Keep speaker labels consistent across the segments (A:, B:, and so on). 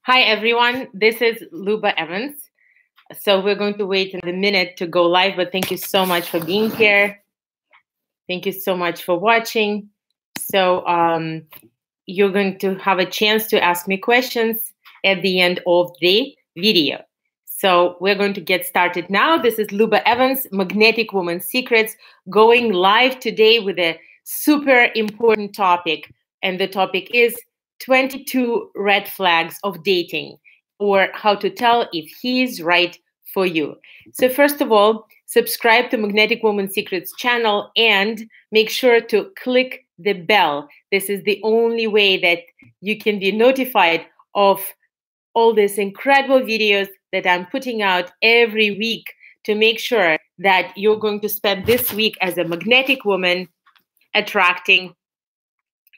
A: Hi, everyone. This is Luba Evans. So we're going to wait a minute to go live, but thank you so much for being here. Thank you so much for watching. So you're going to have a chance to ask me questions at the end of the video. So we're going to get started now. This is Luba Evans, Magnetic Woman Secrets, going live today with a super important topic. And the topic is 22 red flags of dating, or how to tell if he's right for you. So first of all, subscribe to Magnetic Woman Secrets channel and make sure to click the bell. This is the only way that you can be notified of all these incredible videos that I'm putting out every week to make sure that you're going to spend this week as a magnetic woman attracting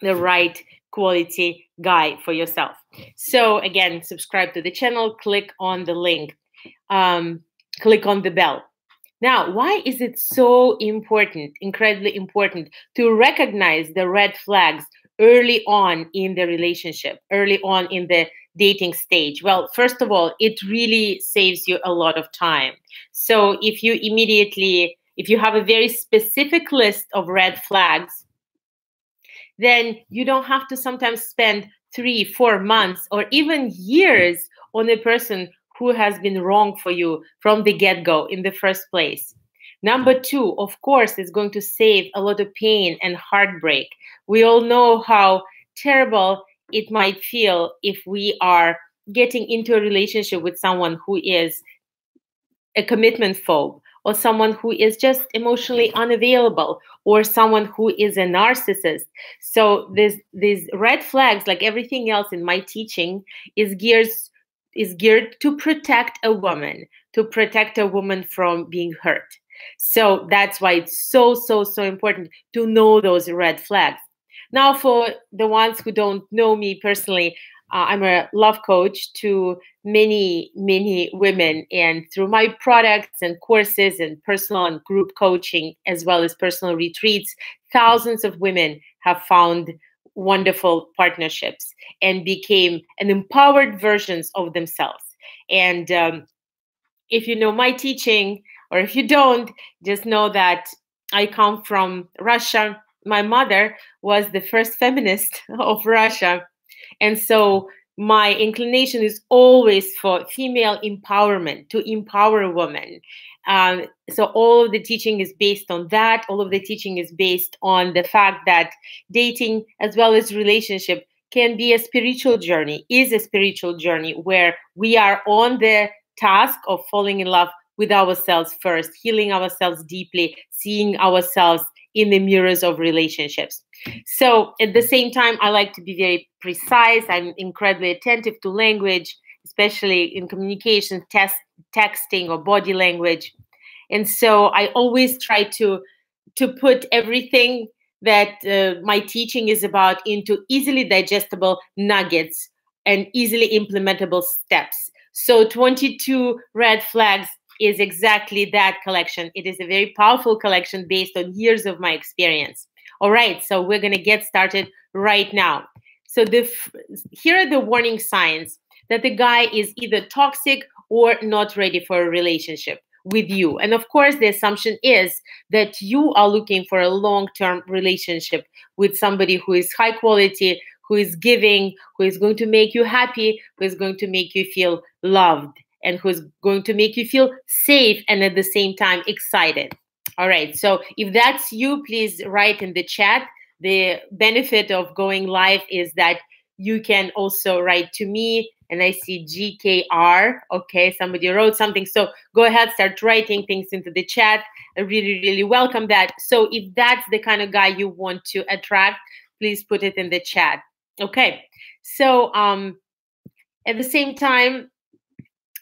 A: the right quality guy for yourself. So again, subscribe to the channel, click on the link, click on the bell. Now, why is it so important, incredibly important, to recognize the red flags early on in the relationship, early on in the dating stage? Well, first of all, it really saves you a lot of time. So if you have a very specific list of red flags, then you don't have to sometimes spend 3-4 months or even years on a person who has been wrong for you from the get-go in the first place. Number two, of course, is going to save a lot of pain and heartbreak. We all know how terrible it might feel if we are getting into a relationship with someone who is a commitment phobe, or someone who is just emotionally unavailable, or someone who is a narcissist. So these red flags, like everything else in my teaching, is geared to protect a woman, from being hurt. So that's why it's so important to know those red flags. Now, for the ones who don't know me personally, I'm a love coach to many women, and through my products and courses and personal and group coaching, as well as personal retreats, thousands of women have found wonderful partnerships and became an empowered versions of themselves. And if you know my teaching, or if you don't, just know that I come from Russia. My mother was the first feminist of Russia. And so my inclination is always for female empowerment, to empower women. So all of the teaching is based on that. All of the teaching is based on the fact that dating as well as relationship can be a spiritual journey, is a spiritual journey where we are on the task of falling in love with ourselves first, healing ourselves deeply, seeing ourselves in the mirrors of relationships. So at the same time, I like to be very precise. I'm incredibly attentive to language, especially in communication, texting or body language. And so I always try to put everything that my teaching is about into easily digestible nuggets and easily implementable steps. So 22 red flags is exactly that collection. It is a very powerful collection based on years of my experience. All right, so we're going to get started right now. So here are the warning signs that the guy is either toxic or not ready for a relationship with you. And of course, the assumption is that you are looking for a long-term relationship with somebody who is high quality, who is giving, who is going to make you happy, who is going to make you feel loved, and who's going to make you feel safe and at the same time excited. All right, so if that's you, please write in the chat. The benefit of going live is that you can also write to me, and I see GKR. Okay, somebody wrote something. So go ahead, start writing things into the chat. I really welcome that. So if that's the kind of guy you want to attract, please put it in the chat. Okay, so at the same time,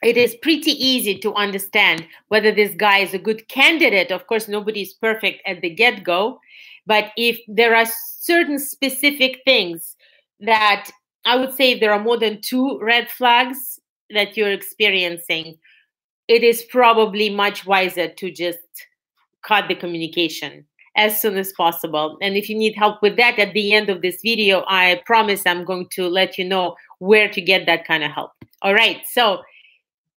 A: it is pretty easy to understand whether this guy is a good candidate. Of course, nobody is perfect at the get-go, but if there are certain specific things that I would say, if there are more than 2 red flags that you're experiencing, it is probably much wiser to just cut the communication as soon as possible. And if you need help with that, at the end of this video, I promise I'm going to let you know where to get that kind of help. All right, so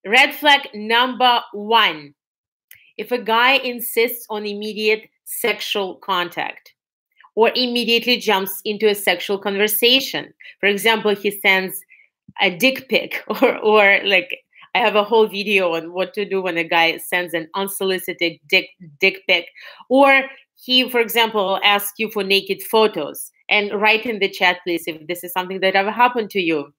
A: red flag number 1. If a guy insists on immediate sexual contact or immediately jumps into a sexual conversation. For example, he sends a dick pic or like, I have a whole video on what to do when a guy sends an unsolicited dick pic. Or he, for example, asks you for naked photos, and write in the chat, please, if this is something that ever happened to you.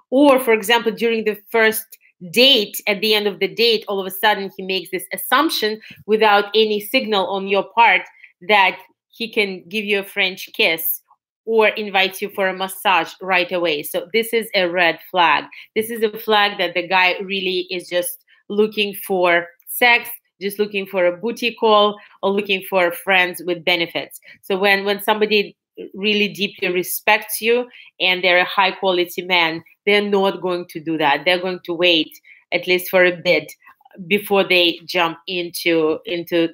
A: Or, for example, during the first date, at the end of the date, all of a sudden he makes this assumption without any signal on your part that he can give you a French kiss or invites you for a massage right away. So this is a red flag. This is a flag that the guy really is just looking for sex, just looking for a booty call, or looking for friends with benefits. So when somebody really deeply respects you and they're a high quality man, they're not going to do that. They're going to wait at least for a bit before they jump into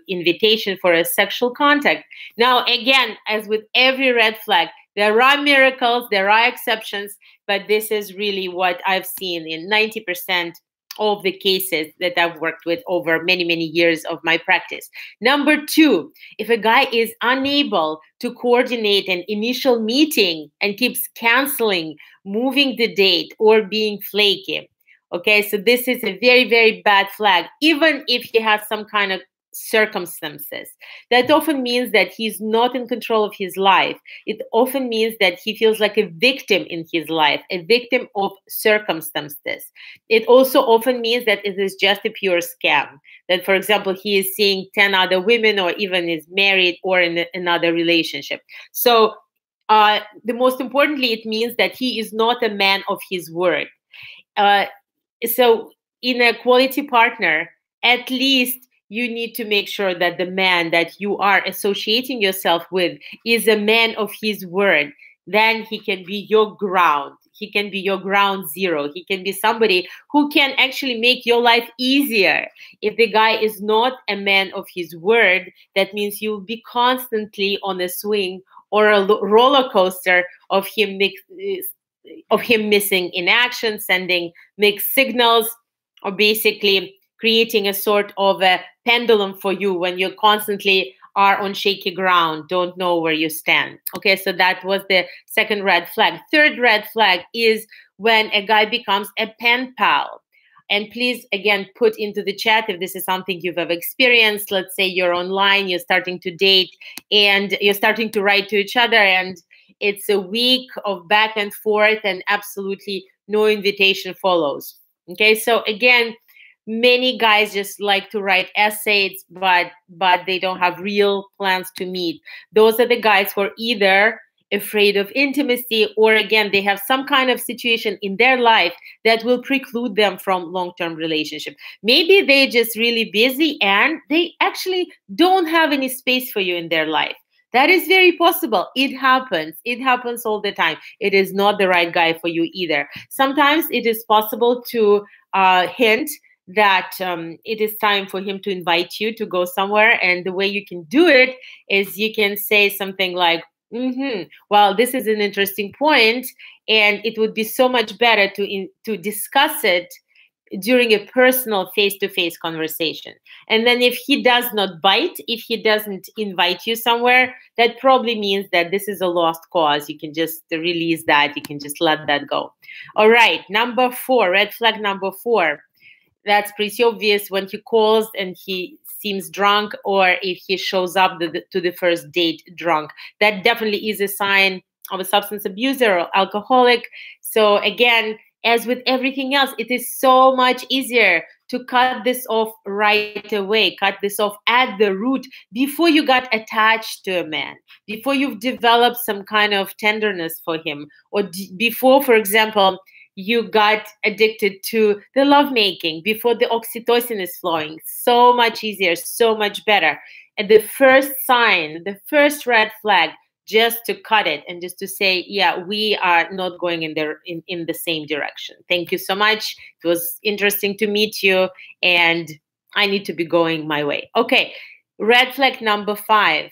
A: invitation for a sexual contact. Now, again, as with every red flag, there are miracles, there are exceptions, but this is really what I've seen in 90% of the cases that I've worked with over many, many years of my practice. Number 2, if a guy is unable to coordinate an initial meeting and keeps canceling, moving the date, or being flaky. Okay, so this is a very, very bad flag, even if he has some kind of circumstances. That often means that he's not in control of his life. It often means that he feels like a victim in his life, a victim of circumstances. It also often means that it is just a pure scam. That, for example, he is seeing 10 other women, or even is married or in another relationship. So the most importantly, it means that he is not a man of his word. So in a quality partner, at least you need to make sure that the man that you are associating yourself with is a man of his word. Then he can be your ground. He can be your ground zero. He can be somebody who can actually make your life easier. If the guy is not a man of his word, that means you'll be constantly on a swing or a roller coaster of him missing in action, sending mixed signals, or basically creating a sort of a pendulum for you when you constantly are on shaky ground, don't know where you stand. Okay, so that was the second red flag. Third red flag is when a guy becomes a pen pal. And please, again, put into the chat if this is something you've ever experienced. Let's say you're online, you're starting to date, and you're starting to write to each other, and it's a week of back and forth, and absolutely no invitation follows. Okay, so again, many guys just like to write essays, but they don't have real plans to meet. Those are the guys who are either afraid of intimacy, or again, they have some kind of situation in their life that will preclude them from long-term relationship. Maybe they're just really busy and they actually don't have any space for you in their life. That is very possible. It happens. It happens all the time. It is not the right guy for you either. Sometimes it is possible to hint that it is time for him to invite you to go somewhere. And the way you can do it is you can say something like, well, this is an interesting point, and it would be so much better to discuss it during a personal face-to-face conversation. And then if he does not bite, if he doesn't invite you somewhere, that probably means that this is a lost cause. You can just release that. You can just let that go. All right, number 4, red flag number 4. That's pretty obvious when he calls and he seems drunk, or if he shows up to the first date drunk. That definitely is a sign of a substance abuser or alcoholic. So again, as with everything else, it is so much easier to cut this off right away, cut this off at the root before you got attached to a man, before you've developed some kind of tenderness for him, or before, for example, you got addicted to the lovemaking, before the oxytocin is flowing. So much easier, so much better. And the first sign, the first red flag, just to cut it and just to say, yeah, we are not going in the same direction. Thank you so much. It was interesting to meet you, and I need to be going my way. Okay, red flag number 5.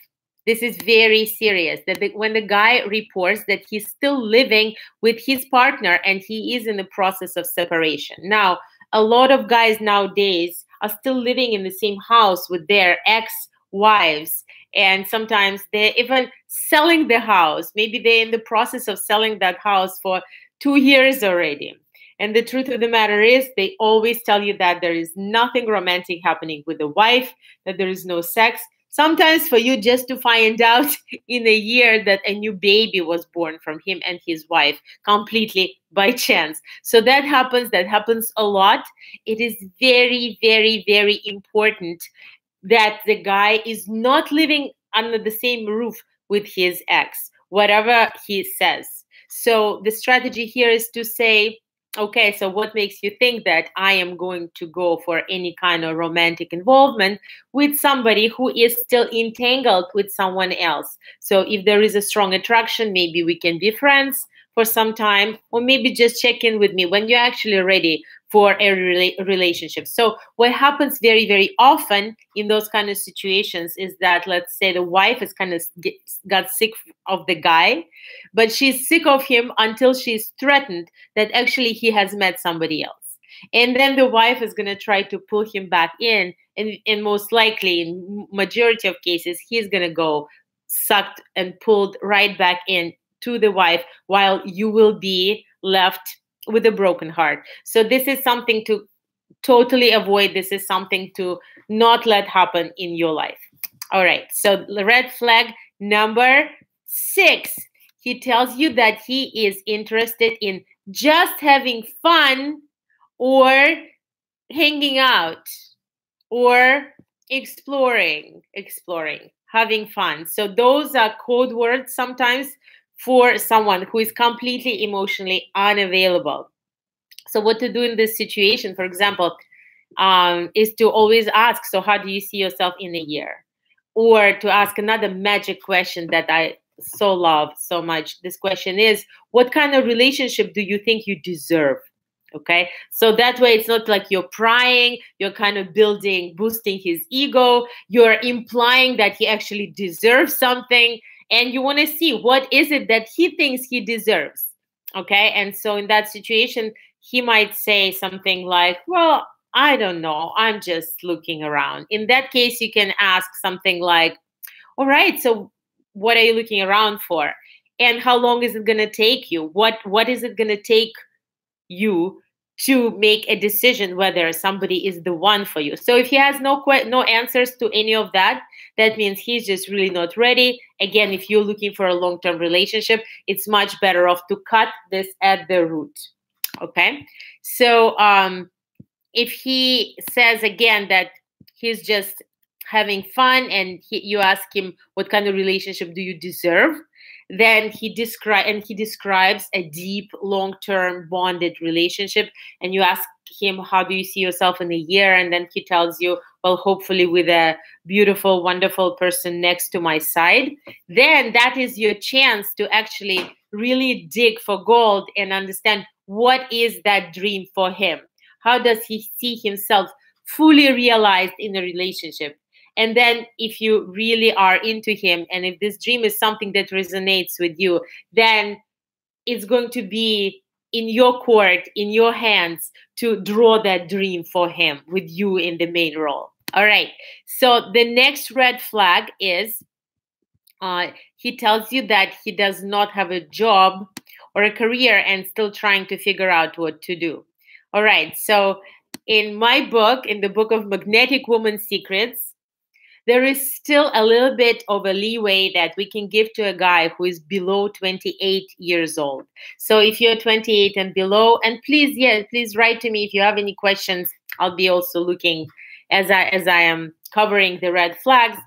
A: This is very serious. That when the guy reports that he's still living with his partner and he is in the process of separation. Now, a lot of guys nowadays are still living in the same house with their ex-wives, and sometimes they're even selling the house. Maybe they're in the process of selling that house for 2 years already. And the truth of the matter is, they always tell you that there is nothing romantic happening with the wife, that there is no sex. Sometimes for you just to find out in a year that a new baby was born from him and his wife, completely by chance. So that happens a lot. It is very, very, very important that the guy is not living under the same roof with his ex, whatever he says. So the strategy here is to say, okay, so what makes you think that I am going to go for any kind of romantic involvement with somebody who is still entangled with someone else? So if there is a strong attraction, maybe we can be friends for some time, or maybe just check in with me when you're actually ready for a relationship. So what happens very, very often in those kind of situations is that, let's say the wife is kind of got sick of the guy, but she's sick of him until she's threatened that actually he has met somebody else. And then the wife is going to try to pull him back in. And most likely, in majority of cases, he's going to go sucked and pulled right back in to the wife, while you will be left with a broken heart. So this is something to totally avoid. This is something to not let happen in your life. All right. So red flag number 6. He tells you that he is interested in just having fun or hanging out or exploring, having fun. So those are code words sometimes for someone who is completely emotionally unavailable. So what to do in this situation, for example, is to always ask, so how do you see yourself in a year? Or to ask another magic question that I so love so much. This question is, what kind of relationship do you think you deserve? Okay, so that way it's not like you're prying, you're kind of boosting his ego, you're implying that he actually deserves something, and you want to see what is it that he thinks he deserves. Okay, and so in that situation, he might say something like, well, I don't know, I'm just looking around. In that case, you can ask something like, all right, so what are you looking around for? And how long is it going to take you? What is it going to take you to make a decision whether somebody is the one for you? So if he has no answers to any of that, that means he's just really not ready. Again, if you're looking for a long-term relationship, it's much better off to cut this at the root. Okay, so if he says again that he's just having fun and you ask him what kind of relationship do you deserve, then he describes a deep, long-term bonded relationship, and you ask him, how do you see yourself in a year? And then he tells you, well, hopefully with a beautiful, wonderful person next to my side. Then that is your chance to actually really dig for gold and understand what is that dream for him. How does he see himself fully realized in a relationship? And then if you really are into him, and if this dream is something that resonates with you, then it's going to be in your court, in your hands, to draw that dream for him with you in the main role. All right. So the next red flag is he tells you that he does not have a job or a career and still trying to figure out what to do. All right. So in my book, in the book of Magnetic Woman Secrets, there is still a little bit of a leeway that we can give to a guy who is below 28 years old. So if you're 28 and below, and please write to me if you have any questions. I'll be also looking as I am covering the red flags.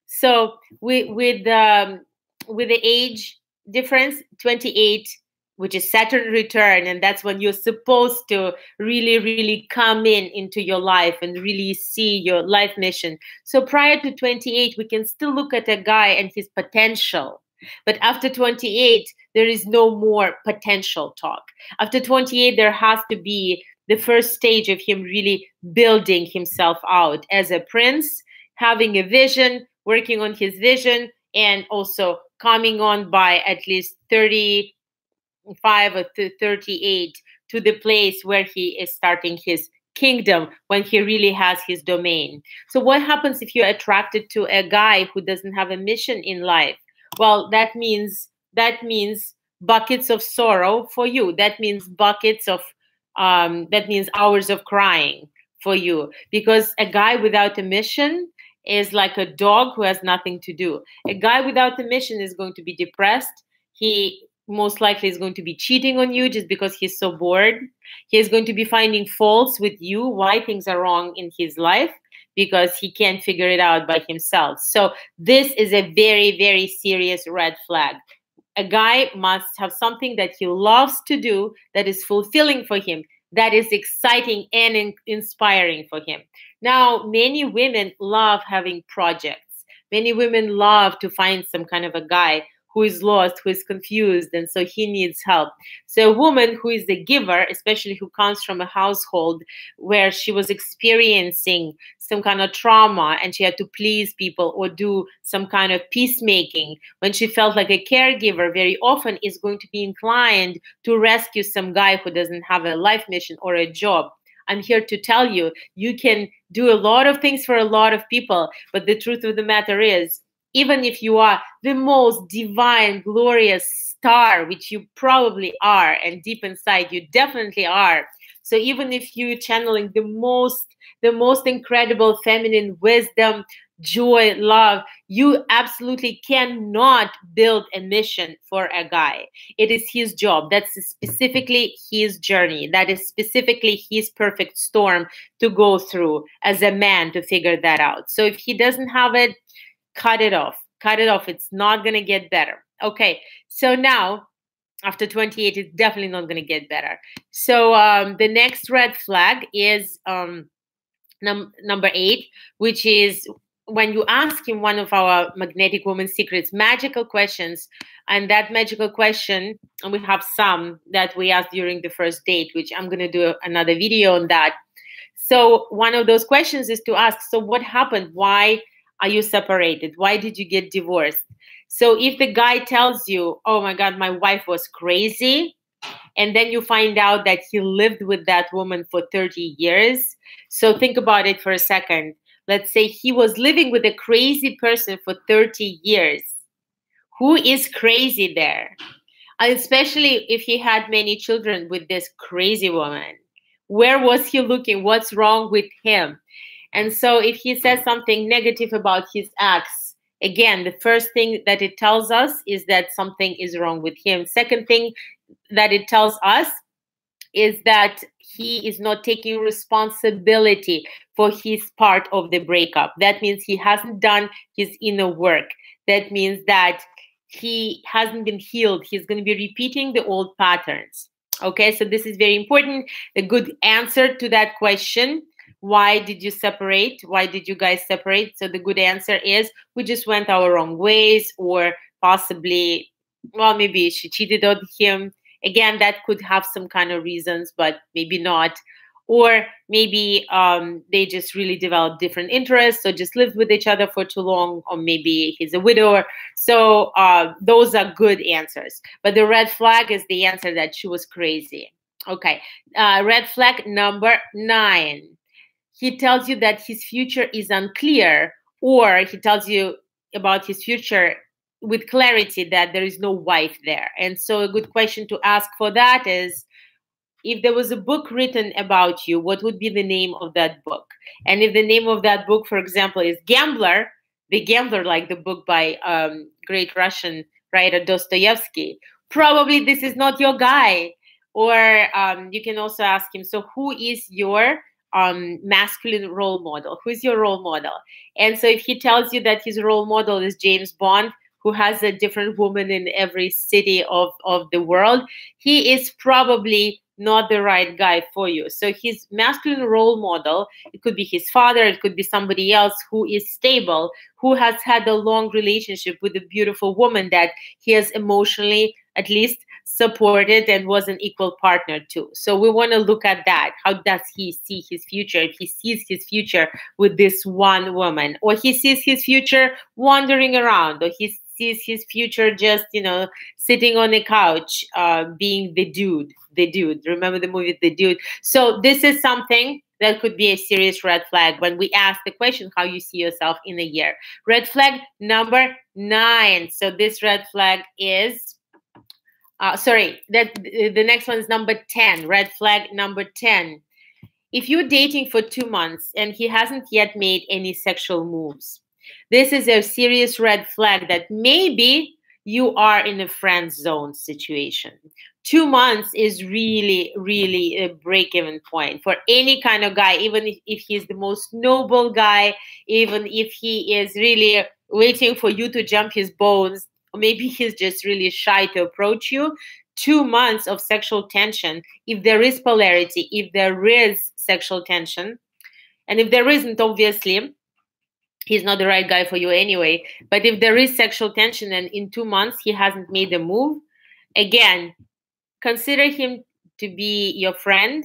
A: So with the age difference, 28, which is Saturn return, and that's when you're supposed to really, really come into your life and really see your life mission. So prior to 28, we can still look at a guy and his potential. But after 28, there is no more potential talk. After 28, there has to be the first stage of him really building himself out as a prince, having a vision, working on his vision, and also coming on by at least 35 or 38 to the place where he is starting his kingdom, when he really has his domain. So what happens if you're attracted to a guy who doesn't have a mission in life? Well, that means buckets of sorrow for you. That means buckets of that means hours of crying for you, because a guy without a mission is like a dog who has nothing to do. A guy without a mission is going to be depressed. He most likely is going to be cheating on you just because he's so bored. He is going to be finding faults with you, why things are wrong in his life, because he can't figure it out by himself. So this is a very, very serious red flag. A guy must have something that he loves to do, that is fulfilling for him, that is exciting and inspiring for him. Now, many women love having projects. Many women love to find some kind of a guy who is lost, who is confused, and so he needs help. So a woman who is the giver, especially who comes from a household where she was experiencing some kind of trauma and she had to please people or do some kind of peacemaking, when she felt like a caregiver, very often is going to be inclined to rescue some guy who doesn't have a life mission or a job. I'm here to tell you, you can do a lot of things for a lot of people, but the truth of the matter is, even if you are the most divine, glorious star, which you probably are, and deep inside you definitely are. So even if you're channeling the most incredible feminine wisdom, joy, love, you absolutely cannot build a mission for a guy. It is his job. That's specifically his journey. That is specifically his perfect storm to go through as a man to figure that out. So if he doesn't have it, cut it off. Cut it off. It's not going to get better. Okay. So now, after 28, it's definitely not going to get better. So the next red flag is number 8, which is when you ask him one of our Magnetic Woman Secrets magical questions, and that magical question, and we have some that we asked during the first date, which I'm going to do another video on that. So one of those questions is to ask, so what happened? Why are you separated? Why did you get divorced? So if the guy tells you, oh my God, my wife was crazy, and then you find out that he lived with that woman for 30 years. So think about it for a second. Let's say he was living with a crazy person for 30 years. Who is crazy there? Especially if he had many children with this crazy woman. Where was he looking? What's wrong with him? And so if he says something negative about his ex, again, the first thing that it tells us is that something is wrong with him. Second thing that it tells us is that he is not taking responsibility for his part of the breakup. That means he hasn't done his inner work. That means that he hasn't been healed. He's going to be repeating the old patterns. Okay, so this is very important. A good answer to that question, why did you separate? Why did you guys separate? So the good answer is we just went our wrong ways, or possibly, well, maybe she cheated on him. Again, that could have some kind of reasons, but maybe not. Or maybe they just really developed different interests, so just lived with each other for too long, or maybe he's a widower. So those are good answers. But the red flag is the answer that she was crazy. Okay, red flag number 9. He tells you that his future is unclear, or he tells you about his future with clarity that there is no wife there. And so a good question to ask for that is, if there was a book written about you, what would be the name of that book? And if the name of that book, for example, is Gambler, The Gambler, like the book by great Russian writer Dostoevsky, probably this is not your guy. Or you can also ask him, so who is your masculine role model? Who is your role model? And so if he tells you that his role model is James Bond, who has a different woman in every city of the world, he is probably not the right guy for you. So his masculine role model, it could be his father, it could be somebody else who is stable, who has had a long relationship with a beautiful woman that he has emotionally at least supported and was an equal partner to. So we want to look at that. How does he see his future? If he sees his future with this one woman, or he sees his future wandering around, or he sees his future just, sitting on a couch, being the dude. The Dude. Remember the movie The Dude? So this is something that could be a serious red flag when we ask the question, how you see yourself in a year. Red flag number 9. So this red flag is, the next one is number 10. Red flag number 10. If you're dating for 2 months and he hasn't yet made any sexual moves, this is a serious red flag that maybe you are in a friend zone situation. 2 months is really, really a break-even point for any kind of guy, even if he's the most noble guy, even if he is really waiting for you to jump his bones, or maybe he's just really shy to approach you. 2 months of sexual tension, if there is polarity, if there is sexual tension, and if there isn't, obviously, he's not the right guy for you anyway. But if there is sexual tension and in 2 months he hasn't made a move, again, consider him to be your friend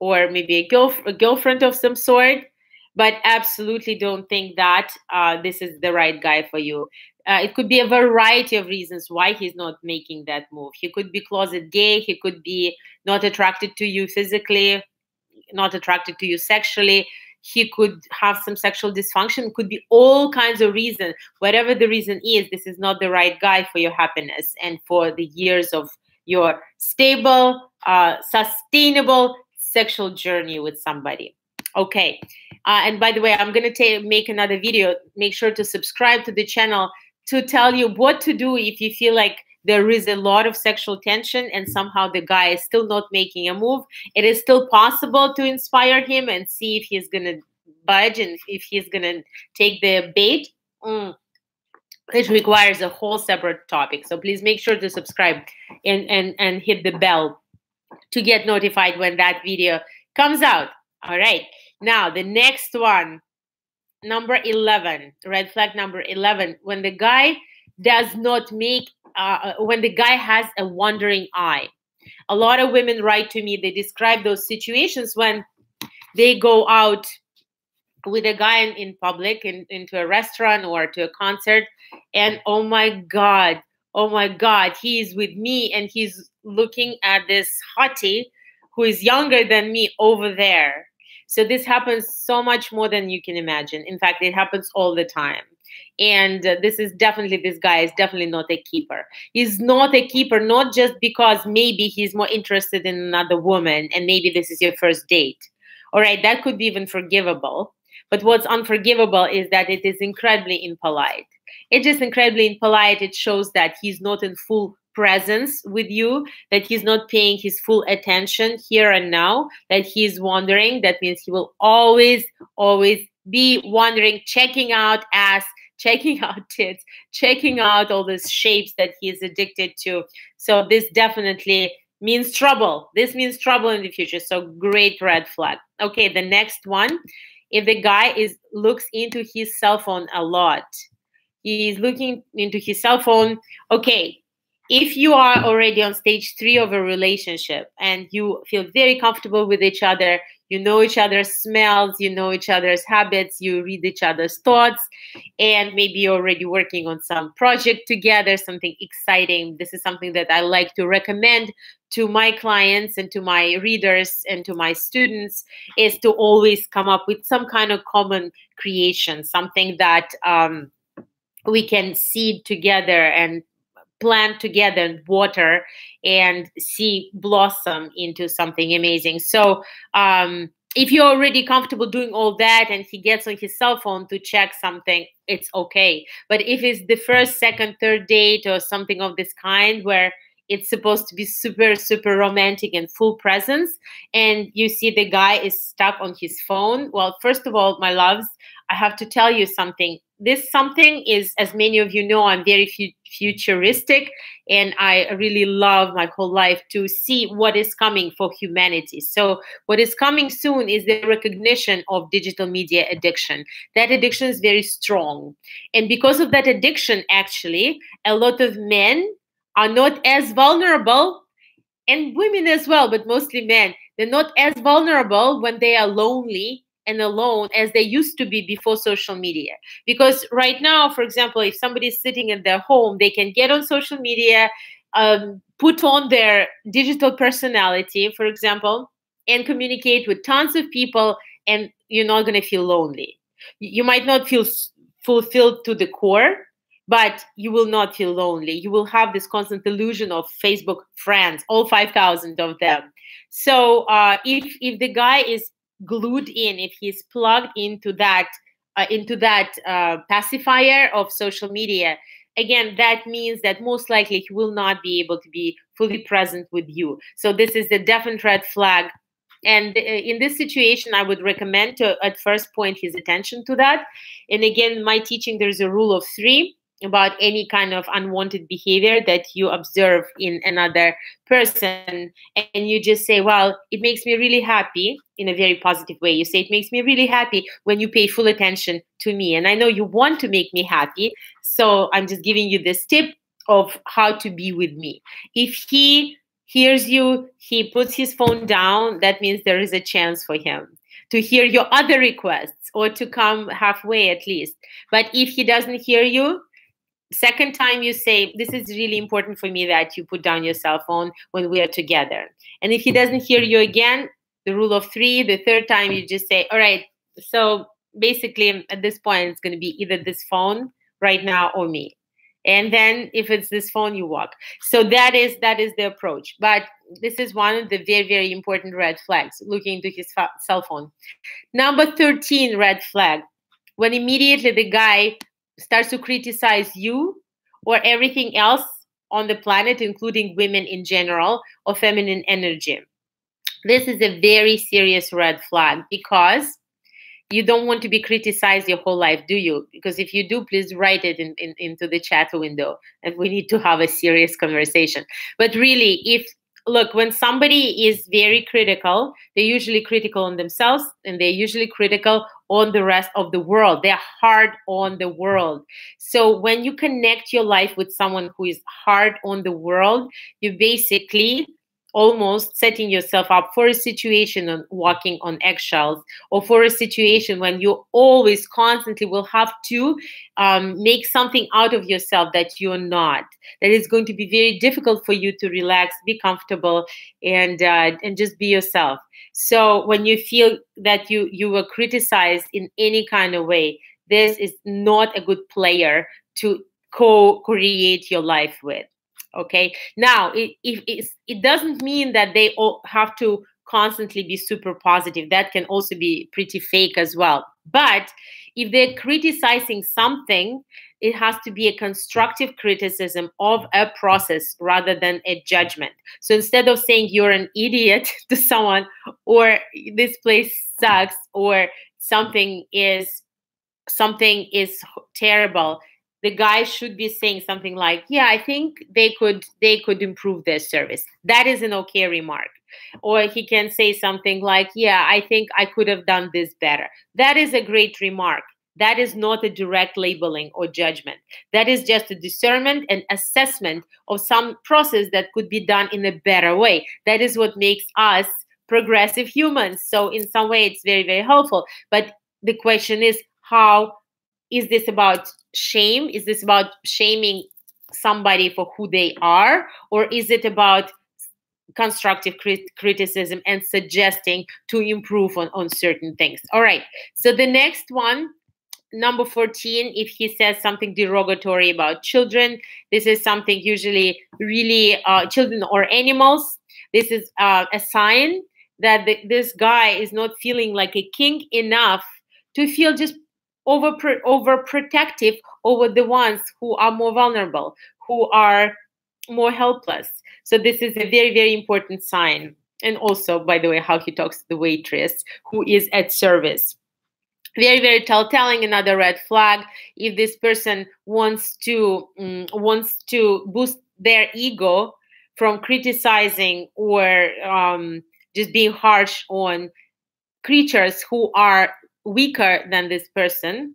A: or maybe a girlfriend of some sort, but absolutely don't think that this is the right guy for you. It could be a variety of reasons why he's not making that move. He could be closet gay. He could be not attracted to you physically, not attracted to you sexually. He could have some sexual dysfunction. It could be all kinds of reasons. Whatever the reason is, this is not the right guy for your happiness and for the years of your stable, sustainable sexual journey with somebody. Okay. And by the way, I'm going to make another video. Make sure to subscribe to the channel to tell you what to do if you feel like there is a lot of sexual tension and somehow the guy is still not making a move. It is still possible to inspire him and see if he's going to budge and if he's going to take the bait. It requires a whole separate topic. So please make sure to subscribe and hit the bell to get notified when that video comes out. All right. Now, the next one, number 11, red flag number 11, when the guy does not make, when the guy has a wandering eye. A lot of women write to me, they describe those situations when they go out with a guy in public, into a restaurant or to a concert, and oh my God, he is with me and he's looking at this hottie who is younger than me over there. So this happens so much more than you can imagine. In fact, it happens all the time. And this guy is definitely not a keeper. He's not a keeper, not just because maybe he's more interested in another woman and maybe this is your first date. All right, that could be even forgivable. But what's unforgivable is that it is incredibly impolite. It's just incredibly impolite. It shows that he's not in full presence with you, that he's not paying his full attention here and now, that he's wandering. That means he will always be wandering, checking out ass, checking out tits, checking out all these shapes that he's addicted to. So this definitely means trouble. This means trouble in the future. So great red flag. Okay, the next one. If the guy looks into his cell phone a lot, he's looking into his cell phone. Okay, if you are already on stage 3 of a relationship and you feel very comfortable with each other, you know each other's smells, you know each other's habits, you read each other's thoughts, and maybe you're already working on some project together, something exciting. This is something that I like to recommend to my clients and to my readers and to my students, is to always come up with some kind of common creation, something that we can seed together and plant together and water and see blossom into something amazing. So if you're already comfortable doing all that and he gets on his cell phone to check something, it's okay. But if it's the first, second, third date or something of this kind where it's supposed to be super, super romantic and full presence, and you see the guy is stuck on his phone, well, first of all, my loves, I have to tell you something. This something is, as many of you know, I'm very futuristic, and I really love my whole life to see what is coming for humanity. So what is coming soon is the recognition of digital media addiction. That addiction is very strong. And because of that addiction, actually, a lot of men are not as vulnerable, and women as well, but mostly men. They're not as vulnerable when they are lonely and alone as they used to be before social media. Because right now, for example, if somebody's sitting in their home, they can get on social media, put on their digital personality, for example, and communicate with tons of people, and you're not going to feel lonely. You might not feel fulfilled to the core, but you will not feel lonely. You will have this constant illusion of Facebook friends, all 5,000 of them. So if the guy is glued in, if he's plugged into that pacifier of social media, again, that means that most likely he will not be able to be fully present with you. So this is the definite red flag. And in this situation, I would recommend to at first point his attention to that. And again, my teaching, there's a rule of 3 about any kind of unwanted behavior that you observe in another person. And you just say, well, it makes me really happy, in a very positive way. You say, it makes me really happy when you pay full attention to me. And I know you want to make me happy. So I'm just giving you this tip of how to be with me. If he hears you, he puts his phone down, that means there is a chance for him to hear your other requests or to come halfway at least. But if he doesn't hear you, second time you say, this is really important for me that you put down your cell phone when we are together. And if he doesn't hear you again, the rule of 3, the third time you just say, all right, so basically at this point, it's going to be either this phone right now or me. And then if it's this phone, you walk. So that is the approach. But this is one of the very, very important red flags, looking into his cell phone. Number 13 red flag, when immediately the guy starts to criticize you or everything else on the planet, including women in general, or feminine energy. This is a very serious red flag, because you don't want to be criticized your whole life, do you? Because if you do, please write it into the chat window, and we need to have a serious conversation. But really, look, when somebody is very critical, they're usually critical on themselves, and they're usually critical on the rest of the world. They're hard on the world. So when you connect your life with someone who is hard on the world, you basically almost setting yourself up for a situation on walking on eggshells, or for a situation when you always constantly will have to make something out of yourself that you're not. That is going to be very difficult for you to relax, be comfortable, and just be yourself. So when you feel that you were criticized in any kind of way, this is not a good player to co-create your life with. Okay. Now, it doesn't mean that they all have to constantly be super positive. That can also be pretty fake as well. But if they're criticizing something, it has to be a constructive criticism of a process rather than a judgment. So instead of saying you're an idiot to someone, or this place sucks, or something is terrible, the guy should be saying something like, yeah, I think they could improve their service. That is an okay remark. Or he can say something like, yeah, I think I could have done this better. That is a great remark. That is not a direct labeling or judgment. That is just a discernment and assessment of some process that could be done in a better way. That is what makes us progressive humans. So in some way, it's very, very helpful. But the question is, how is this about shame? Is this about shaming somebody for who they are? Or is it about constructive criticism and suggesting to improve on certain things? All right. So the next one, number 14, if he says something derogatory about children, this is something usually really children or animals. This is a sign that this guy is not feeling like a king enough to feel just overprotective over the ones who are more vulnerable, who are more helpless. So this is a very, very important sign. And also, by the way, how he talks to the waitress who is at service. Very, very telling. Another red flag. If this person wants to boost their ego from criticizing or just being harsh on creatures who are weaker than this person,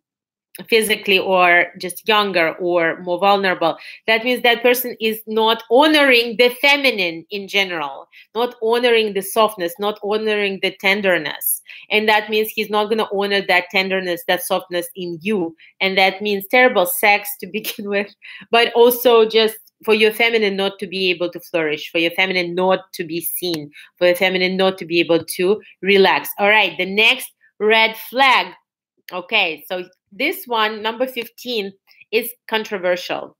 A: physically, or just younger or more vulnerable. That means that person is not honoring the feminine in general, not honoring the softness, not honoring the tenderness. And that means he's not going to honor that tenderness, that softness in you. And that means terrible sex to begin with, but also just for your feminine not to be able to flourish, for your feminine not to be seen, for your feminine not to be able to relax. All right, the next red flag. Okay, so this one, number 15, is controversial.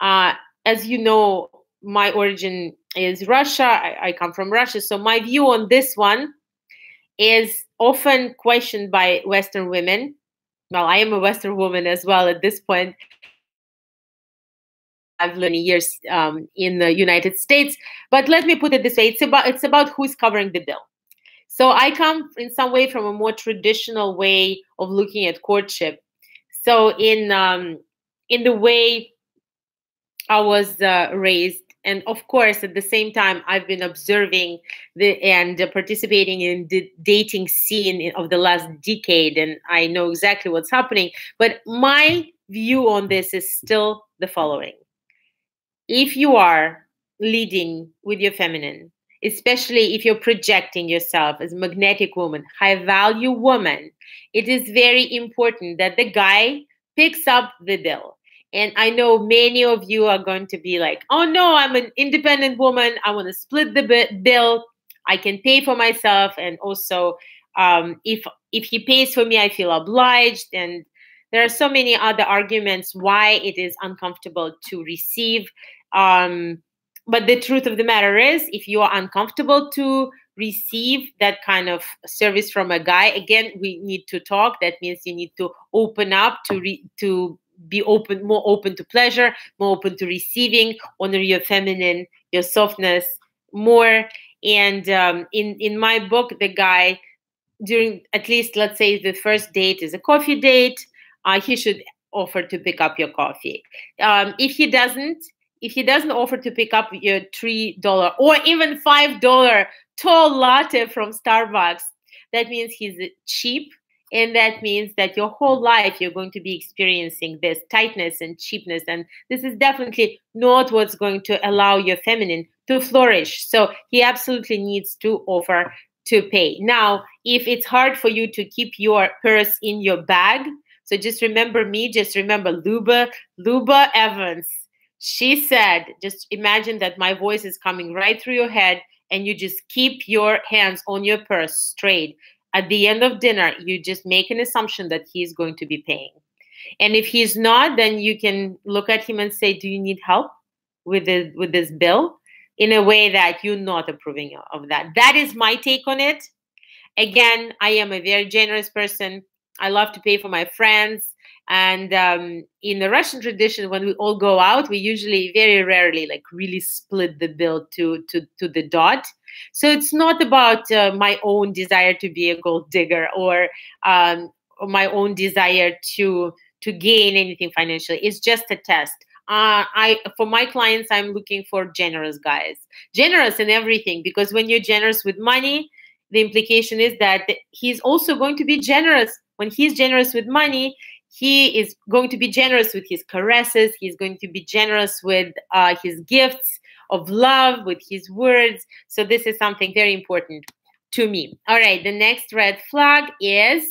A: As you know, my origin is Russia. I come from Russia. So my view on this one is often questioned by Western women. Well, I am a Western woman as well at this point. I've lived many years in the United States. But let me put it this way. It's about who's covering the bill. So I come in some way from a more traditional way of looking at courtship. So in the way I was raised, and of course at the same time I've been observing and participating in the dating scene of the last decade, and I know exactly what's happening. But my view on this is still the following: if you are leading with your feminine, especially if you're projecting yourself as a magnetic woman, high value woman, it is very important that the guy picks up the bill. And I know many of you are going to be like, oh no, I'm an independent woman. I want to split the bill. I can pay for myself. And also, if he pays for me, I feel obliged. And there are so many other arguments why it is uncomfortable to receive. But the truth of the matter is, if you are uncomfortable to receive that kind of service from a guy, again, we need to talk. That means you need to open up to be open, more open to pleasure, more open to receiving, honor your feminine, your softness more. And in my book, the guy, during at least, let's say, the first date is a coffee date, he should offer to pick up your coffee. If he doesn't offer to pick up your $3 or even $5 tall latte from Starbucks, that means he's cheap. And that means that your whole life you're going to be experiencing this tightness and cheapness. And this is definitely not what's going to allow your feminine to flourish. So he absolutely needs to offer to pay. Now, if it's hard for you to keep your purse in your bag, so just remember me, just remember Luba Evans. She said, just imagine that my voice is coming right through your head and you just keep your hands on your purse straight. At the end of dinner, you just make an assumption that he's going to be paying. And if he's not, then you can look at him and say, do you need help with this bill? In a way that you're not approving of that. That is my take on it. Again, I am a very generous person. I love to pay for my friends. And in the Russian tradition, when we all go out, we usually very rarely like really split the bill to the dot. So it's not about my own desire to be a gold digger or my own desire to gain anything financially. It's just a test. For my clients, I'm looking for generous guys, generous in everything, because when you're generous with money, the implication is that he's also going to be generous. When he's generous with money, he is going to be generous with his caresses. He's going to be generous with his gifts of love, with his words. So this is something very important to me. All right, the next red flag is,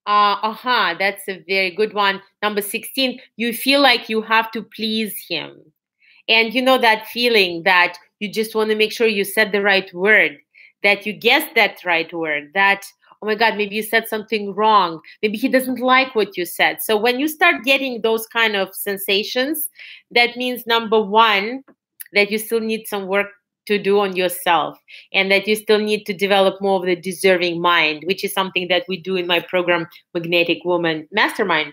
A: that's a very good one. Number 16, you feel like you have to please him. And you know that feeling that you just want to make sure you said the right word, that you guessed that right word, that, oh my God, maybe you said something wrong. Maybe he doesn't like what you said. So when you start getting those kind of sensations, that means, number one, that you still need some work to do on yourself, and that you still need to develop more of the deserving mind, which is something that we do in my program, Magnetic Woman Mastermind.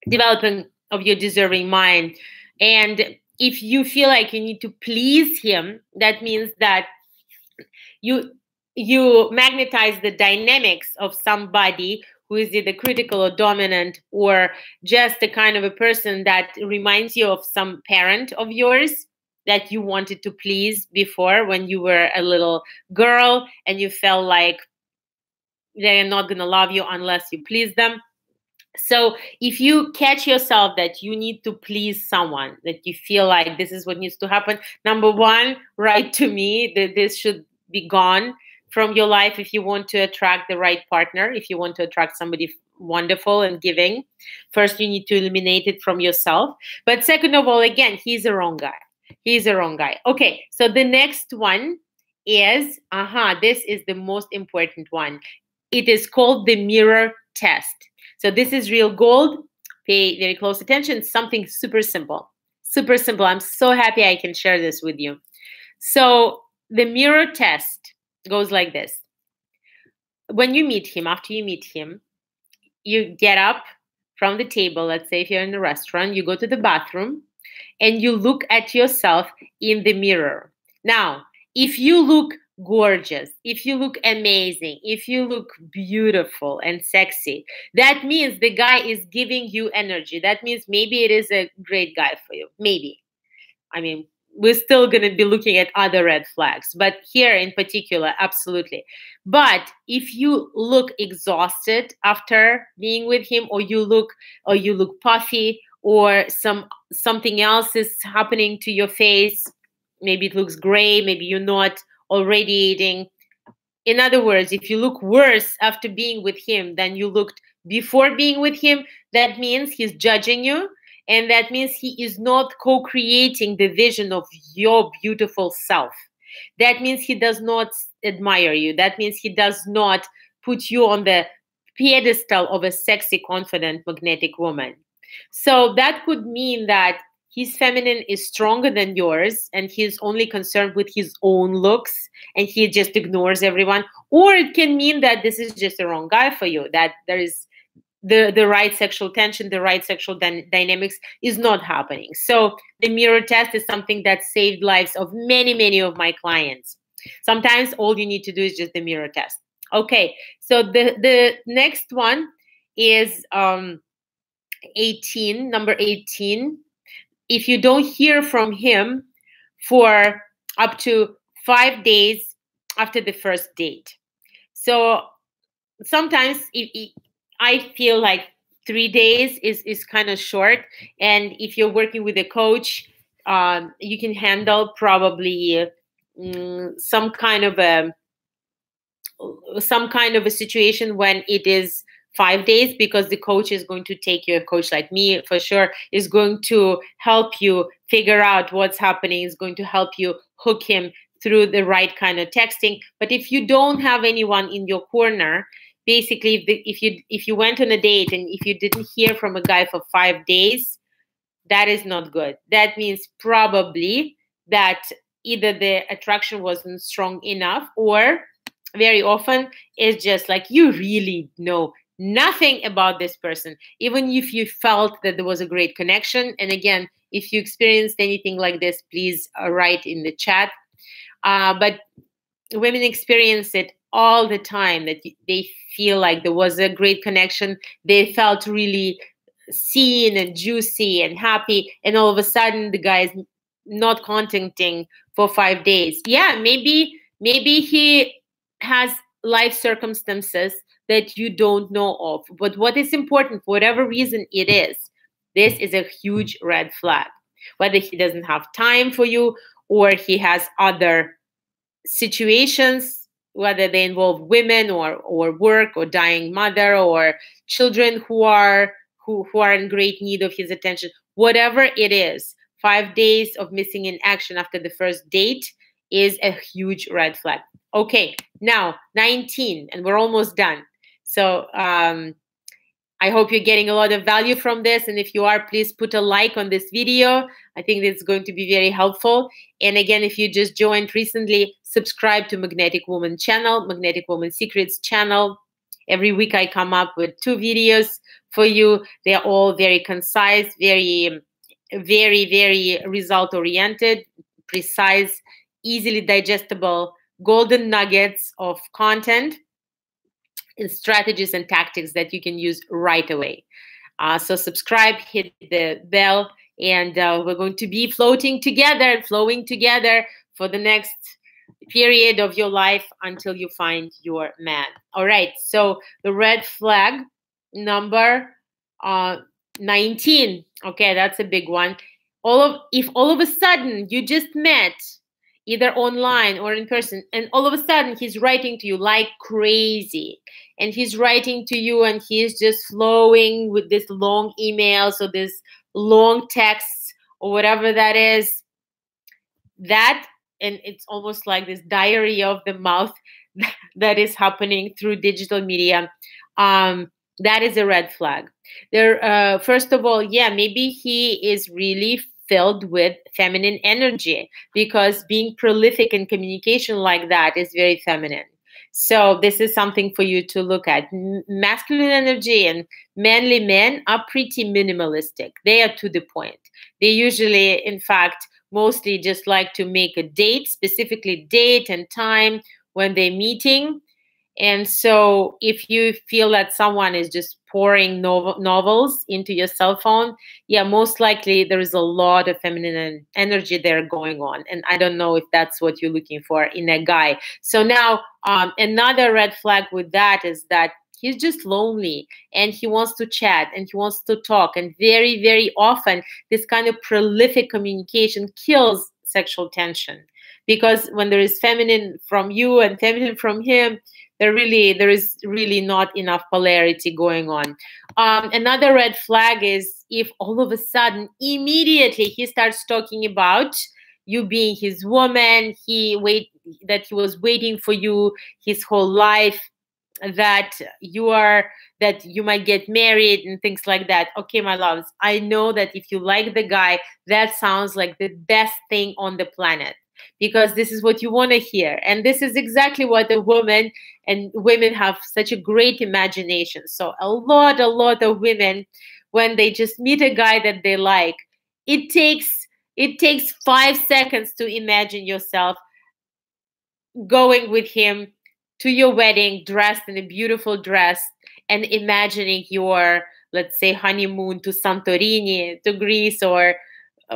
A: Developing of your deserving mind. And if you feel like you need to please him, that means that you magnetize the dynamics of somebody who is either critical or dominant, or just the kind of a person that reminds you of some parent of yours that you wanted to please before when you were a little girl, and you felt like they're not going to love you unless you please them. So if you catch yourself that you need to please someone, that you feel like this is what needs to happen, number one, write to me that this should be gone from your life if you want to attract the right partner, if you want to attract somebody wonderful and giving. First, you need to eliminate it from yourself. But second of all, again, he's the wrong guy. He's the wrong guy. Okay, so the next one is, this is the most important one. It is called the mirror test. So this is real gold. Pay very close attention. Something super simple. Super simple. I'm so happy I can share this with you. So the mirror test goes like this. When you meet him, after you meet him, you get up from the table. Let's say if you're in a restaurant, you go to the bathroom and you look at yourself in the mirror. Now, if you look gorgeous, if you look amazing, if you look beautiful and sexy, that means the guy is giving you energy. That means maybe it is a great guy for you. Maybe. I mean, we're still going to be looking at other red flags, but here in particular, absolutely. But if you look exhausted after being with him, or you look puffy, or something else is happening to your face, maybe it looks gray, maybe you're not all radiating. In other words, if you look worse after being with him than you looked before being with him, that means he's judging you. And that means he is not co-creating the vision of your beautiful self. That means he does not admire you. That means he does not put you on the pedestal of a sexy, confident, magnetic woman. So that could mean that his feminine is stronger than yours, and he's only concerned with his own looks, and he just ignores everyone. Or it can mean that this is just the wrong guy for you, that there is the right sexual tension, the right sexual dynamics is not happening. So the mirror test is something that saved lives of many, many of my clients. Sometimes all you need to do is just the mirror test. Okay, so the next one is 18, number 18. If you don't hear from him for up to 5 days after the first date. So sometimes I feel like 3 days is kind of short. And if you're working with a coach, you can handle probably some kind of a situation when it is 5 days, because the coach is going to take you, a coach like me for sure, is going to help you figure out what's happening, is going to help you hook him through the right kind of texting. But if you don't have anyone in your corner, basically, if you went on a date and if you didn't hear from a guy for 5 days, that is not good. That means probably that either the attraction wasn't strong enough, or very often it's just like you really know nothing about this person, even if you felt that there was a great connection. And again, if you experienced anything like this, please write in the chat. But women experience it all the time, that they feel like there was a great connection. They felt really seen and juicy and happy. And all of a sudden, the guy is not contacting for 5 days. Yeah, maybe he has life circumstances that you don't know of. But what is important, for whatever reason it is, this is a huge red flag. Whether he doesn't have time for you, or he has other situations, whether they involve women or work, or dying mother, or children who are in great need of his attention, whatever it is, 5 days of missing in action after the first date is a huge red flag. Okay, now 19, and we're almost done. So I hope you're getting a lot of value from this. And if you are, please put a like on this video. I think it's going to be very helpful. And again, if you just joined recently, subscribe to Magnetic Woman channel, Magnetic Woman Secrets channel. Every week I come up with 2 videos for you. They're all very concise, very, very, very result-oriented, precise, easily digestible, golden nuggets of content, strategies and tactics that you can use right away. So subscribe, hit the bell, and we're going to be floating together, flowing together for the next period of your life until you find your man. All right, so the red flag number Uh, 19. Okay, that's a big one. If all of a sudden you just met either online or in person, and all of a sudden he's writing to you like crazy, and he's writing to you and he's just flowing with this long emails or this long texts or whatever that is, that, and it's almost like this diary of the mouth that is happening through digital media. That is a red flag. There, first of all, yeah, maybe he is really filled with feminine energy, because being prolific in communication like that is very feminine. So this is something for you to look at. Masculine energy and manly men are pretty minimalistic. They are to the point. They usually, in fact, mostly just like to make a date, specifically date and time when they're meeting. And so if you feel that someone is just pouring novels into your cell phone, yeah, most likely there is a lot of feminine energy there going on. And I don't know if that's what you're looking for in a guy. So now another red flag with that is that he's just lonely and he wants to chat and he wants to talk. And very, very often, this kind of prolific communication kills sexual tension. Because when there is feminine from you and feminine from him, there is really not enough polarity going on. Another red flag is if all of a sudden, immediately, he starts talking about you being his woman, that he was waiting for you his whole life, that you might get married and things like that. Okay, my loves, I know that if you like the guy, that sounds like the best thing on the planet, because this is what you want to hear. And this is exactly what a woman, and women have such a great imagination. So a lot of women, when they just meet a guy that they like, it takes 5 seconds to imagine yourself going with him to your wedding, dressed in a beautiful dress, and imagining your, let's say, honeymoon to Santorini, to Greece, or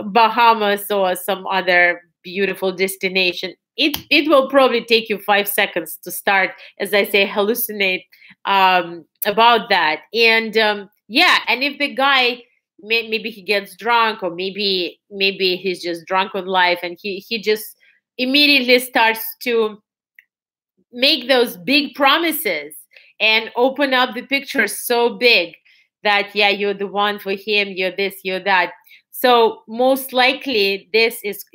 A: Bahamas, or some other beautiful destination. It will probably take you 5 seconds to start, as I say, hallucinate about that. And yeah, and if the guy, maybe he gets drunk, or maybe he's just drunk on life, and he just immediately starts to make those big promises and open up the picture so big that, yeah, you're the one for him, you're this, you're that. So most likely this is,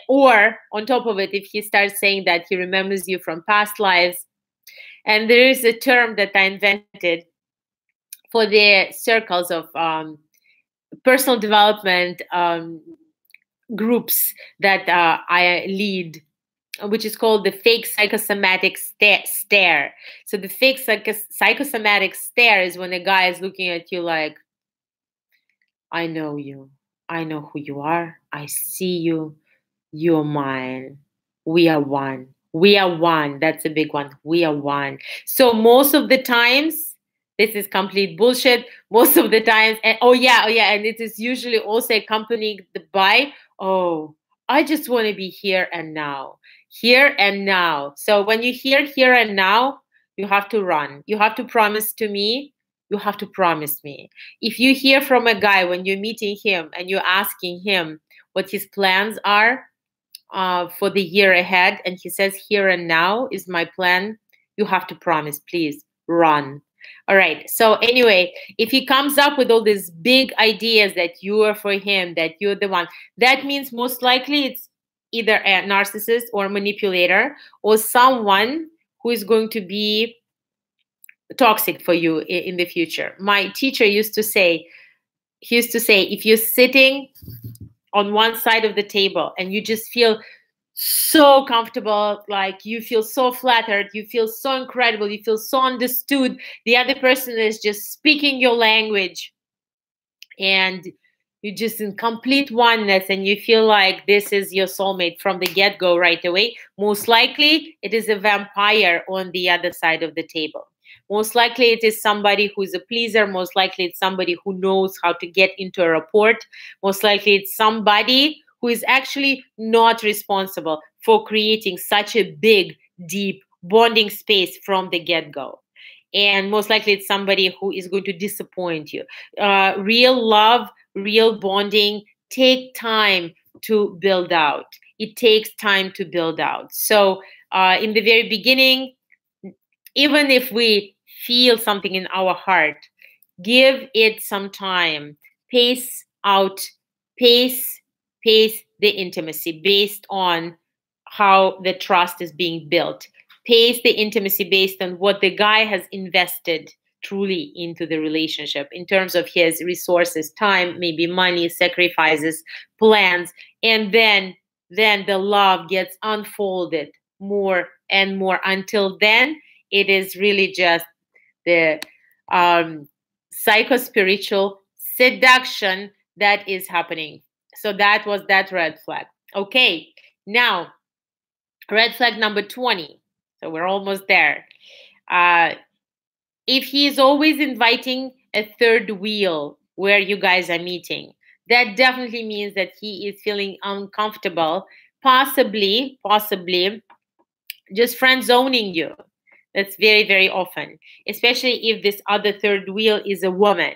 A: or on top of it, if he starts saying that he remembers you from past lives. And there is a term that I invented for the circles of personal development groups that I lead, which is called the fake psychosomatic stare. So the fake psychosomatic stare is when a guy is looking at you like, I know you. I know who you are. I see you. You're mine. We are one. We are one. That's a big one. We are one. So most of the times, this is complete bullshit. Most of the times, and oh yeah, and it is usually also accompanied by, oh, I just want to be here and now. Here and now. So when you hear here and now, you have to run. You have to promise to me. You have to promise me. If you hear from a guy when you're meeting him and you're asking him what his plans are for the year ahead, and he says here and now is my plan, you have to promise, please run. All right. So anyway, if he comes up with all these big ideas that you are for him, that you're the one, that means most likely it's either a narcissist or manipulator, or someone who is going to be toxic for you in the future. My teacher used to say, if you're sitting on one side of the table and you just feel so comfortable, like you feel so flattered, you feel so incredible, you feel so understood, the other person is just speaking your language, and you're just in complete oneness, and you feel like this is your soulmate from the get-go right away, most likely it is a vampire on the other side of the table. Most likely it is somebody who's a pleaser. Most likely it's somebody who knows how to get into a rapport. Most likely it's somebody who is actually not responsible for creating such a big, deep bonding space from the get-go. and most likely it's somebody who is going to disappoint you. Real love, real bonding take time to build out. It takes time to build out. So in the very beginning, even if we feel something in our heart, give it some time. Pace out, pace, pace the intimacy based on how the trust is being built. Pace the intimacy based on what the guy has invested truly into the relationship in terms of his resources, time, maybe money, sacrifices, plans, and then the love gets unfolded more and more. Until then, it is really just the psycho-spiritual seduction that is happening. So that was that red flag. Okay, now red flag number 20. So we're almost there. If he is always inviting a third wheel where you guys are meeting, that definitely means that he is feeling uncomfortable, possibly just friend zoning you. That's very, very often, especially if this other third wheel is a woman.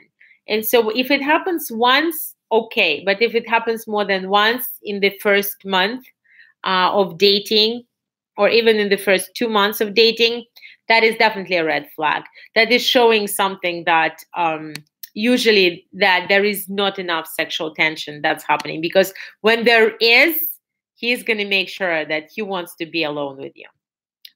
A: And so if it happens once, okay. But if it happens more than once in the first month of dating, or even in the first 2 months of dating, that is definitely a red flag. That is showing something that usually that there is not enough sexual tension that's happening. Because when there is, he's going to make sure that he wants to be alone with you.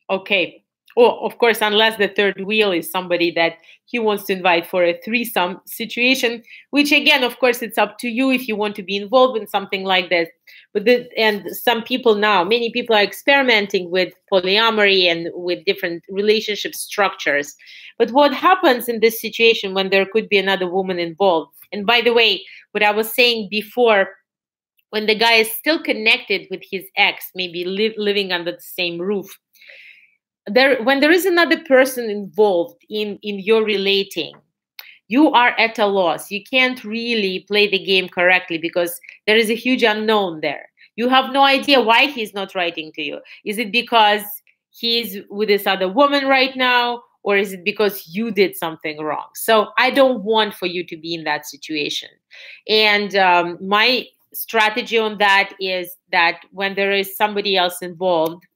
A: Okay. Oh, of course, unless the third wheel is somebody that he wants to invite for a threesome situation, which again, of course, it's up to you if you want to be involved in something like this. But and some people now, many people are experimenting with polyamory and with different relationship structures. But what happens in this situation when there could be another woman involved? And by the way, what I was saying before, when the guy is still connected with his ex, maybe living under the same roof, when there is another person involved in your relating, you are at a loss. You can't really play the game correctly because there is a huge unknown there. You have no idea why he's not writing to you. Is it because he's with this other woman right now, or is it because you did something wrong? So I don't want for you to be in that situation. And my strategy on that is that when there is somebody else involved,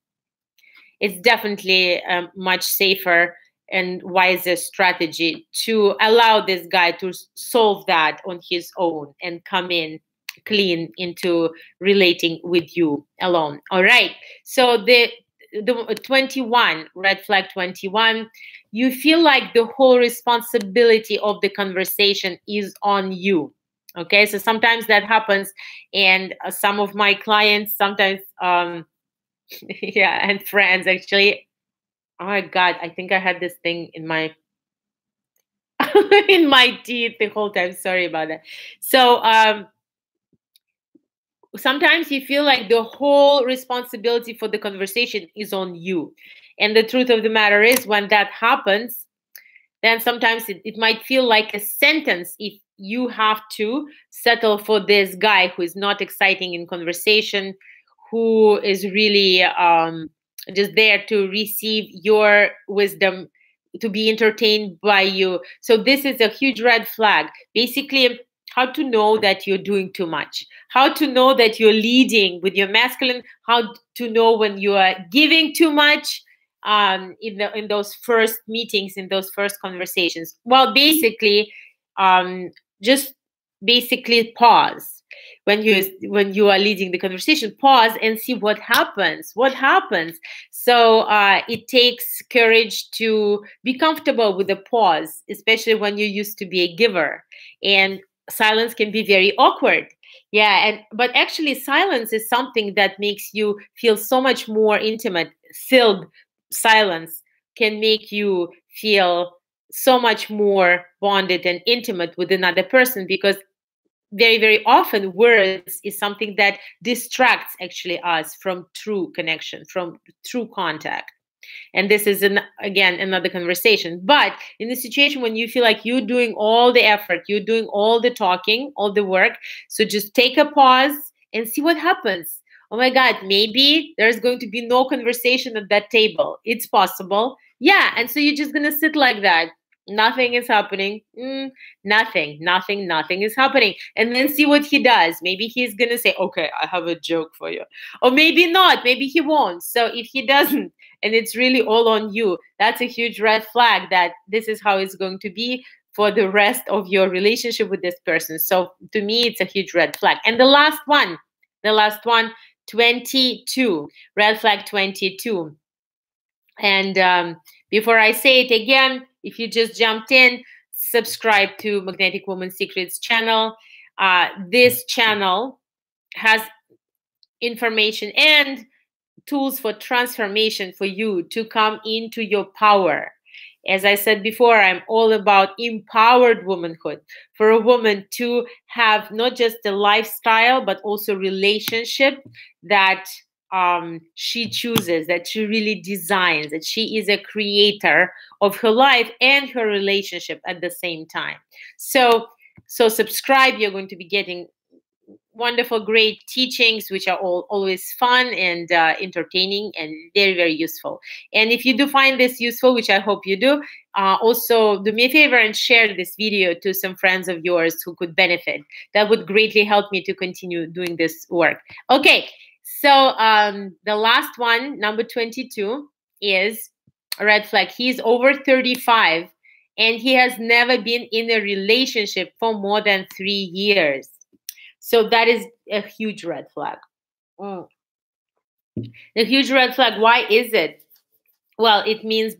A: it's definitely a much safer and wiser strategy to allow this guy to solve that on his own and come in clean into relating with you alone. All right. So the 21, red flag 21, you feel like the whole responsibility of the conversation is on you. Okay. So sometimes that happens. And some of my clients sometimes, yeah, and friends actually. Oh my God, I think I had this thing in my in my teeth the whole time. Sorry about that. So sometimes you feel like the whole responsibility for the conversation is on you. And the truth of the matter is, when that happens, then sometimes it might feel like a sentence if you have to settle for this guy who is not exciting in conversation, who is really just there to receive your wisdom, to be entertained by you. So this is a huge red flag. Basically, how to know that you're doing too much, how to know that you're leading with your masculine, how to know when you are giving too much in those first meetings, in those first conversations. Well, basically, just basically pause. When you are leading the conversation, pause and see what happens. So it takes courage to be comfortable with the pause, especially when you used to be a giver, and silence can be very awkward. Yeah, but actually silence is something that makes you feel so much more intimate. Filled silence can make you feel so much more bonded and intimate with another person, because very, very often words is something that distracts actually us from true connection, from true contact. And this is, again, another conversation. But in the situation when you feel like you're doing all the effort, you're doing all the talking, all the work, so just take a pause and see what happens. Oh my God, maybe there's going to be no conversation at that table. It's possible. Yeah, and so you're just gonna sit like that. Nothing is happening. Nothing is happening. And then see what he does. Maybe he's gonna say, "Okay, I have a joke for you," or maybe not. Maybe he won't. So if he doesn't, and it's really all on you, that's a huge red flag that this is how it's going to be for the rest of your relationship with this person. So to me, it's a huge red flag. And the last one, 22, red flag 22. And before I say it again, if you just jumped in, subscribe to Magnetic Woman Secrets channel. This channel has information and tools for transformation for you to come into your power. As I said before, I'm all about empowered womanhood, for a woman to have not just a lifestyle, but also relationship that she chooses, that she really designs, that she is a creator of her life and her relationship at the same time. So subscribe. You're going to be getting wonderful, great teachings, which are always fun and entertaining and very, very useful. And if you do find this useful, which I hope you do, also do me a favor and share this video to some friends of yours who could benefit. That would greatly help me to continue doing this work. Okay, so the last one, number 22, is a red flag. He's over 35 and he has never been in a relationship for more than 3 years. So that is a huge red flag. The huge red flag, why is it? Well, it means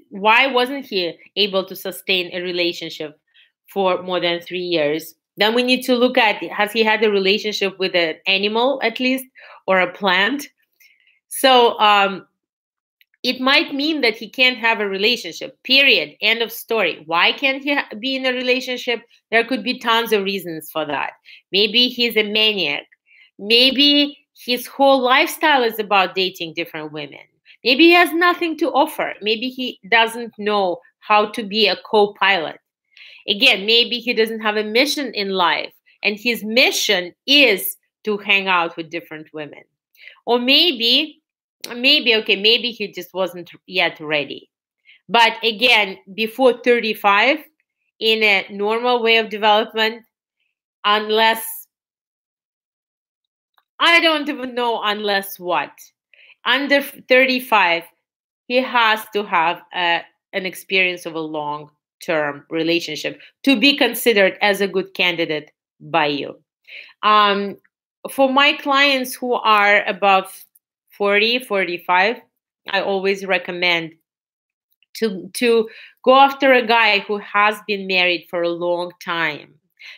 A: why wasn't he able to sustain a relationship for more than 3 years? Then we need to look at, has he had a relationship with an animal at least, or a plant? So it might mean that he can't have a relationship, period, end of story. Why can't he be in a relationship? There could be tons of reasons for that. Maybe he's a maniac. Maybe his whole lifestyle is about dating different women. Maybe he has nothing to offer. Maybe he doesn't know how to be a co-pilot. Again, maybe he doesn't have a mission in life, and his mission is to hang out with different women. Or maybe he just wasn't yet ready. But again, before 35, in a normal way of development, unless, I don't even know unless what, under 35, he has to have an experience of a long-term relationship to be considered as a good candidate by you. For my clients who are above 40, 45, I always recommend to go after a guy who has been married for a long time.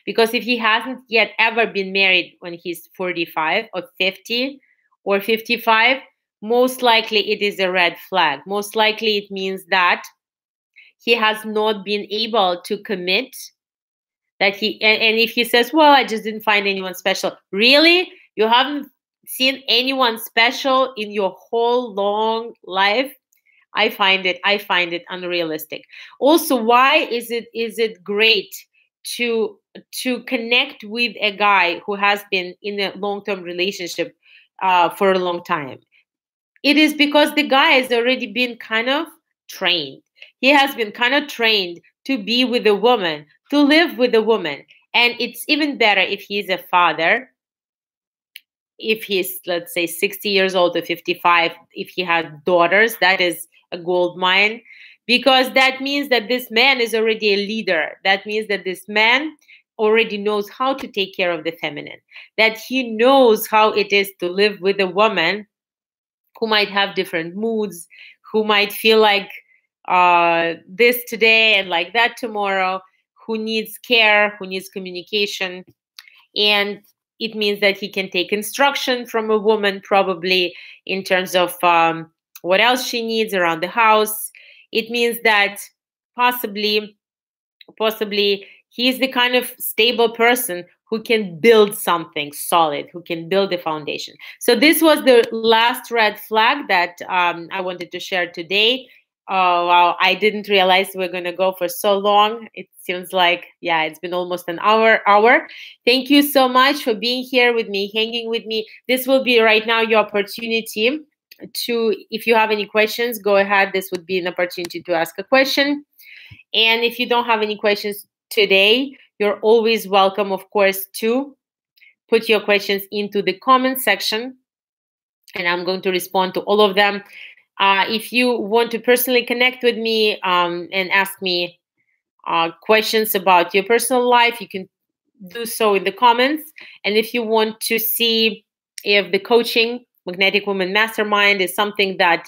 A: Because if he hasn't yet ever been married when he's 45 or 50 or 55, most likely it is a red flag. Most likely it means that he has not been able to commit. And if he says, well, I just didn't find anyone special. Really? You haven't seen anyone special in your whole long life? I find it unrealistic. Also, why is it great to connect with a guy who has been in a long-term relationship for a long time? It is because the guy has already been kind of trained. He has been kind of trained to be with a woman, to live with a woman. And it's even better if he's a father, if he's, let's say, 60 years old or 55, if he has daughters, that is a gold mine, because that means that this man is already a leader. That means that this man already knows how to take care of the feminine, that he knows how it is to live with a woman who might have different moods, who might feel like this today and like that tomorrow, who needs care, who needs communication. And it means that he can take instruction from a woman, probably in terms of what else she needs around the house. It means that possibly he's the kind of stable person who can build something solid, who can build a foundation. So this was the last red flag that I wanted to share today. Oh, wow, I didn't realize we're going to go for so long. It seems like, yeah, it's been almost an hour. Thank you so much for being here with me, hanging with me. This will be right now your opportunity if you have any questions, go ahead. This would be an opportunity to ask a question. And if you don't have any questions today, you're always welcome, of course, to put your questions into the comment section, and I'm going to respond to all of them. If you want to personally connect with me and ask me questions about your personal life, you can do so in the comments. And if you want to see if the coaching Magnetic Woman Mastermind is something that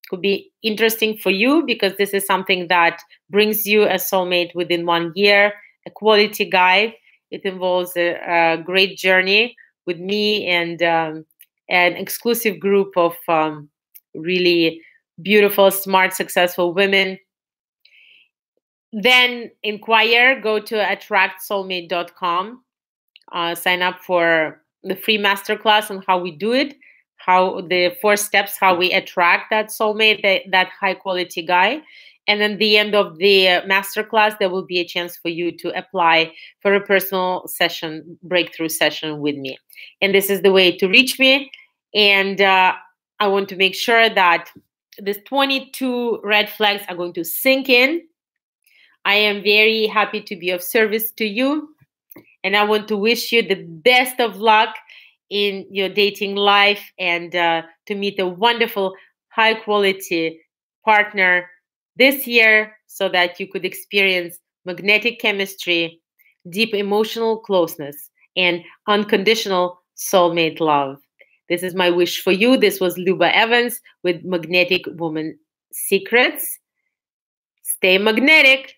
A: could be interesting for you, because this is something that brings you a soulmate within 1 year, a quality guide. It involves a great journey with me and an exclusive group of really beautiful, smart, successful women. Then inquire, go to attractsoulmate.com, sign up for the free masterclass on how we do it, how the 4 steps, how we attract that soulmate, that high quality guy. And then the end of the masterclass, there will be a chance for you to apply for a personal session, breakthrough session with me. And this is the way to reach me. And I want to make sure that these 22 red flags are going to sink in. I am very happy to be of service to you. And I want to wish you the best of luck in your dating life and to meet a wonderful, high quality partner this year, so that you could experience magnetic chemistry, deep emotional closeness, and unconditional soulmate love. This is my wish for you. This was Luba Evans with Magnetic Woman Secrets. Stay magnetic.